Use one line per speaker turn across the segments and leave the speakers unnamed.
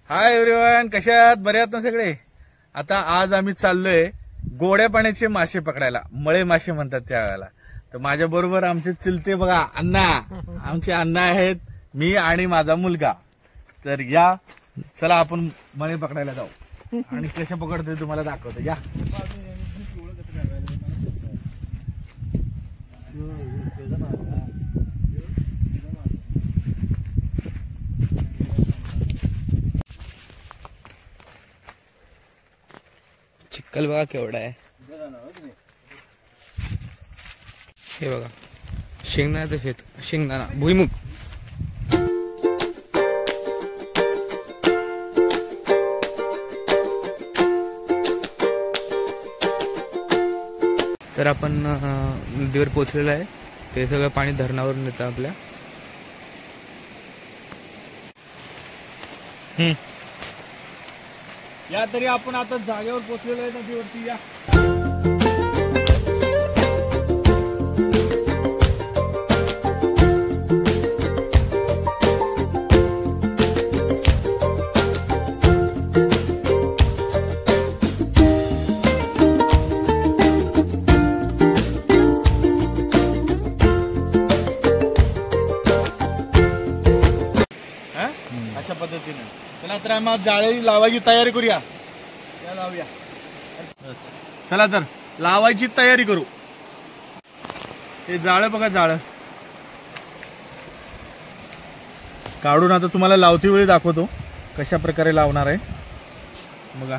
Hi everyone, कशा आहात? बरे आहात ना सगळे? आता आज आम्ही चाललोय गोड्या पाण्याचे मासे पकडायला, मळे मासे म्हणतात त्यावेळेला. तर माझ्या बरोबर आमचे चुलते बघा अण्णा, आमचे अण्णा आहेत, मी आणि माझा मुलगा. तर या चला आपण मळे पकडायला जाऊ आणि कशा पकडतोय तुम्हाला दाखवतो. या
चिखल बघा केवढा आहे. हे बघा शेंगदाण्याचं शेत, शेंगदाणा भुईमुग. तर आपण नदीवर पोहोचलेलो आहे. ते सगळं पाणी धरणावरून येतं आपल्या.
या तरी आपण आता जागेवर पोहोचलेलो आहे नदीवरती. या अशा पद्धतीने. चला तर आम्ही जाळी लावायची तयारी करूया. लावूया. चला तर लावायची तयारी करू. हे जाळं बघा, जाळं काढून आता तुम्हाला लावती वेळी दाखवतो कशा प्रकारे लावणार आहे बघा.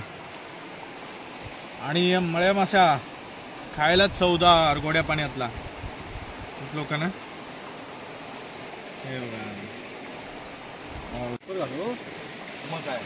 आणि मळ्या मासा खायला चवदार, गोड्या पाण्यातला लोकांना. हे बघा मग काय.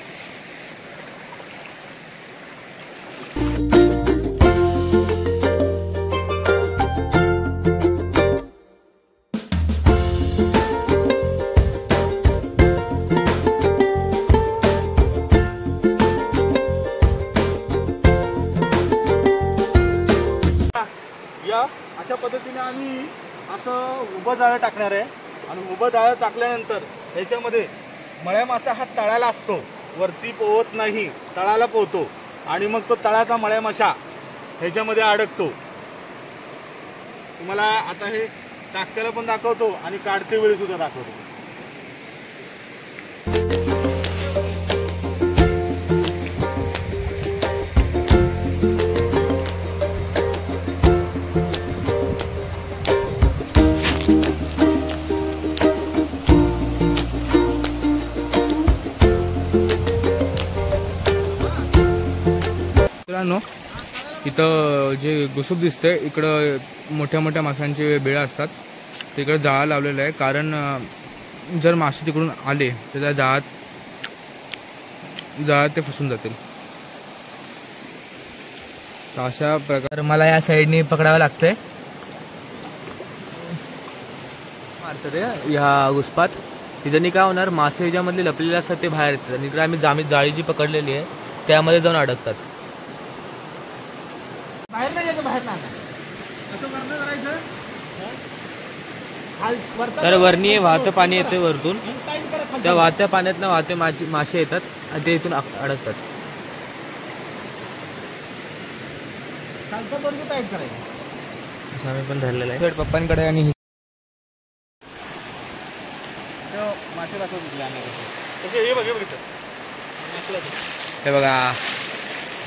या अशा पद्धतीने आम्ही असं उभं जाळं टाकणार आहे. आणि उभं जाळं टाकल्यानंतर ह्याच्यामध्ये मळ्या मासा हा तळाला असतो, वरती पोहत नाही, तळाला पोहतो. आणि मग तो तळाचा मळ्या मासा ह्याच्यामध्ये अडकतो. तुम्हाला आता हे टाकताना पण दाखवतो आणि काढते वेळी सुद्धा दाखवतो.
इथं जे गुसूप दिसतंय, इकडं मोठ्या मोठ्या माशांचे बेळा असतात. तिकडे जाळं लावलेलं आहे, कारण जर मासे तिकडून आले तर त्या जाळात ते फसून जातील. तर अशा प्रकारे मला या साईडने पकडावं लागतंय. मारतं ते ह्या गुसपात तिथं काय होणार, मासे ह्याच्यामधले लपलेले असतात ते बाहेर येतात आणि इकडे आम्ही जाळी जी पकडलेली आहे त्यामध्ये जाऊन अडकतात.
बाहेर नाही येतो, बाहेर नाही. कसं करायचं,
तर वरनी वाहतं पाणी येते वरतून, त्या वाहत्या पाण्यातनं वाहते मासे येतात आणि ते इथून अडकतात. असं आम्ही पण धरलेलं आहे पप्पांकडे. आणि
मासे दाखवतो.
हे बघा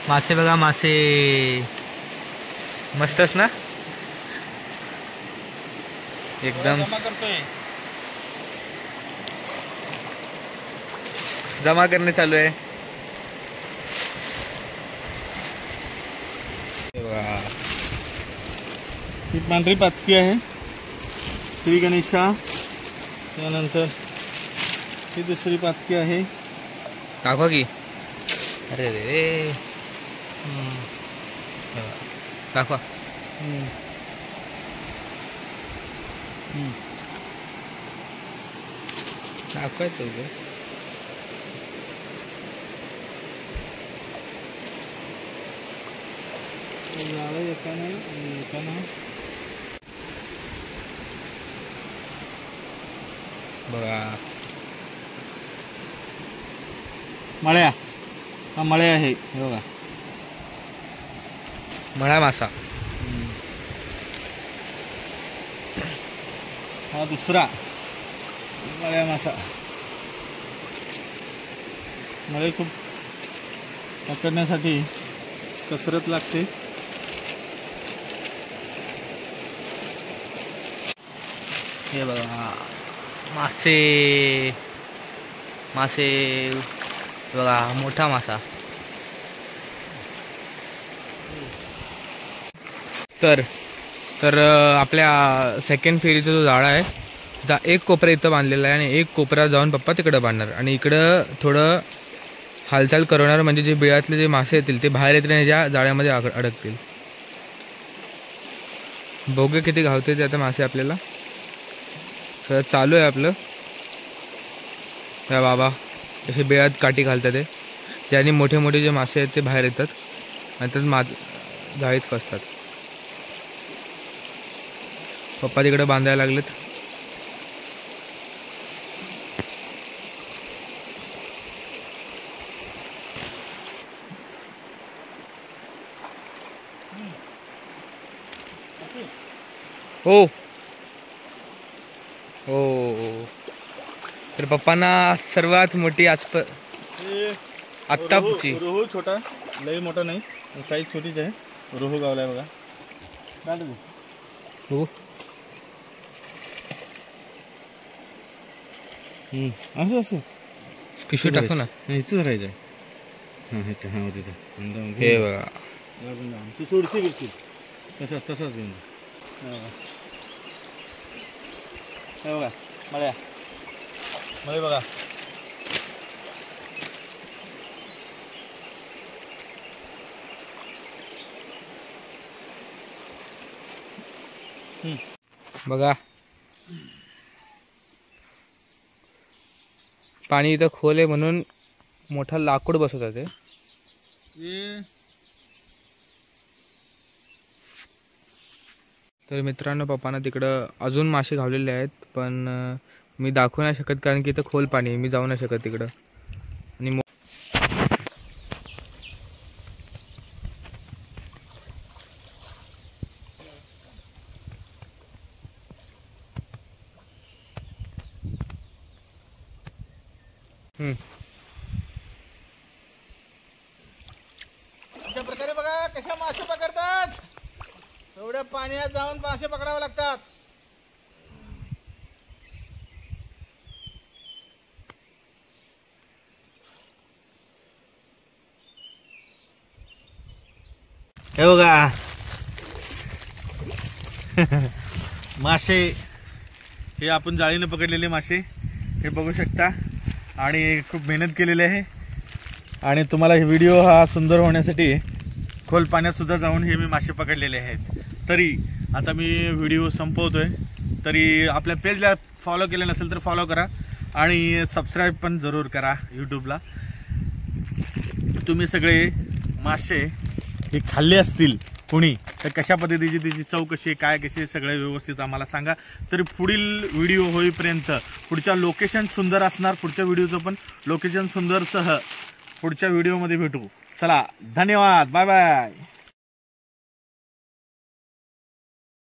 मासे, बघा मासे मस्तच ना एकदम. जमा करणे चालू आहे.
ही पांढरी पातकी आहे श्री गणेशा. त्यानंतर ही दुसरी पातकी आहे.
दाखवा की. अरे रे दाखवा. दाखवायचं बघा.
मळ्या, हा मळ्या आहे हे बघा.
मळा मासा.
हा दुसरा मळ्या मासा. मळे खूप पकडण्यासाठी कसरत लागते.
हे बघा मासे, मासे बघा, मोठा मासा. तर तर आपल्या सेकंड फेरीचा जो जाळा आहे, एक कोपरा इथं बांधलेला आहे आणि एक कोपरा जाऊन पप्पा तिकडं बांधणार आणि इकडं थोडं हालचाल करवणार, म्हणजे जे बिळातले जे मासे येतील ते बाहेर येतील आणि ज्या जाळ्यामध्ये अडकतील. बघूया किती घावते ते आता मासे आपल्याला. तर चालू आहे आपलं. त्या बाबा हे बिळात काठी घालतात ते, ज्याने मोठे मोठे जे मासे आहेत ते बाहेर येतात आणि त्यात जाळीत फसतात. पप्पा तिकडे बांधायला लागलेत. हो हो. तर पप्पांना सर्वात मोठी आत्ताची
रोहू छोटा, लई मोठा नाही, साईज छोटीच आहे. रोहू गावलाय बघा.
हो
असं असं
पिशवी टाकतो ना.
इथं धरायचं आहे. हां इथं, हां तिथं.
हे बघा
सोडशी बिलकुल तसाच घेऊन हे बघा मळ्या, मळे बघा.
बघा पाणी इथं खोल आहे म्हणून मोठा लाकूड बसवतात ते. तर मित्रांनो, पप्पांना तिकडं अजून मासे घावलेले आहेत, पण मी दाखवू नाही शकत कारण की इथं खोल पाणी आहे, मी जाऊ नाही शकत तिकडं. आणि
अशा प्रकारे बघा कशा मासे पकडतात. एवढ्या पाण्यात जाऊन मासे पकडावे लागतात. हे बघा मासे, हे आपण जाळीने पकडलेले मासे हे बघू शकता. आणि खूप मेहनत केलेली आहे. आणि तुम्हाला हे व्हिडिओ हा सुंदर होण्यासाठी खोल पाण्यात सुद्धा जाऊन हे मी मासे पकडलेले आहेत. तरी आता मी व्हिडिओ संपवतोय. तरी आपल्या पेजला फॉलो केलं नसेल तर फॉलो करा आणि सबस्क्राईब पण जरूर करा यूट्यूबला. तुम्ही सगळे मासे हे खाल्ले असतील कोणी, तर कशा पद्धतीची त्याची चव कशी, काय कशी, सगळे व्यवस्थित आम्हाला सांगा. तरी पुढील व्हिडिओ होईपर्यंत पुढच्या लोकेशन सुंदर असणार. पुढच्या व्हिडिओचं पण लोकेशन सुंदरसह पुढच्या व्हिडिओमध्ये भेटू. चला, धन्यवाद, बाय बाय.